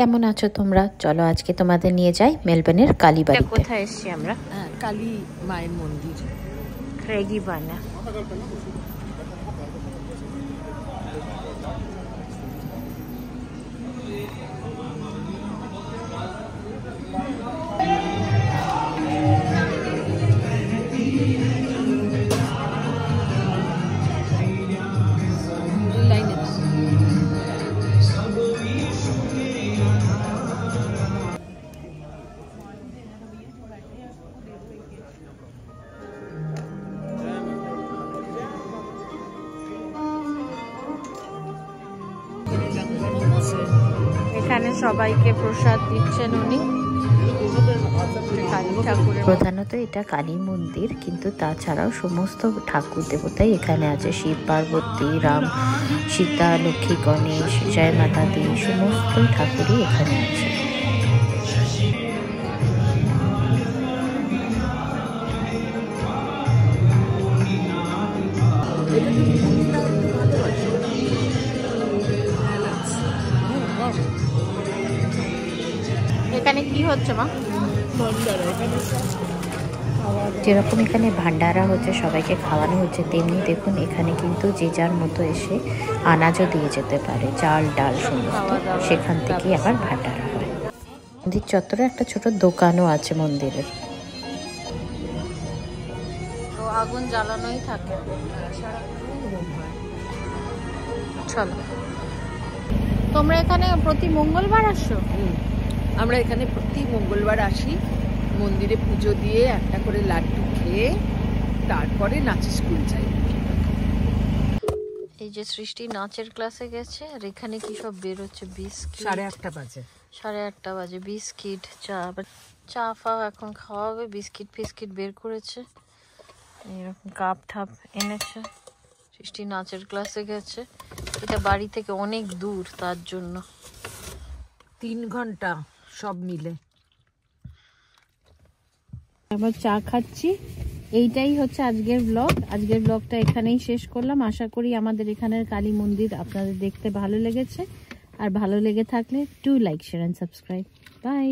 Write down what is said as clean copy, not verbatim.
কেমন আছো তোমরা? চলো আজকে তোমাদের নিয়ে যাই মেলবোর্নের কালীবাড়িতে। কোথায় এসেছি আমরা? কালী মায়ের মন্দির রেগিবানা। এখানে সবাইকে প্রসাদ দিচ্ছেন উনি। প্রধানত এটা কালী মন্দির, কিন্তু তাছাড়াও সমস্ত ঠাকুর দেবতাই এখানে আছে। শিব পার্বতী, রাম সীতা, লক্ষ্মী গণেশ, জয় মাতা দি, সমস্ত ঠাকুরই এখানে আছে। এখানে কি হচ্ছে মা? যেরকম এখানে ভান্ডারা হচ্ছে, সবাইকে খাওয়ানো হচ্ছে, তেমনি দেখুন এখানে কিন্তু যে যার মতো এসে আনাজও দিয়ে যেতে পারে, চাল ডাল সমস্ত, সেখান থেকে আবার ভান্ডারা হয়। মন্দির চত্বরে একটা ছোট দোকানও আছে মন্দিরের। তো আগুন জ্বালানোই থাকে। চলো, তোমরা এখানে প্রতি মঙ্গলবার আসো? আমরা এখানে প্রতি মঙ্গলবার আসি, মন্দিরে পুজো দিয়ে একটা করে লাড্ডু খেয়ে তারপরে নাচের স্কুল যাই। এই যে সৃষ্টি নাচের ক্লাসে গেছে, আর এখানে কি সব বের হচ্ছে? বিস্কিট। 8:30 বাজে। 8:30 বাজে। বিস্কিট, চা। চা ফা এখন খাওয়া হবে। বিস্কিট ফিস্কিট বের করেছে, এরকম কাপ ঠাপ এনেছে। সৃষ্টি নাচের ক্লাসে গেছে। এটা বাড়ি থেকে অনেক দূর, তার জন্য 3 ঘন্টা সব মিলে। আবার চা খাচ্ছি। এইটাই হচ্ছে আজকের ব্লগ। আজকের ব্লগটা এখানেই শেষ করলাম। আশা করি আমাদের এখানের কালী মন্দির আপনাদের দেখতে ভালো লেগেছে। আর ভালো লেগে থাকলে do like, share and subscribe. By.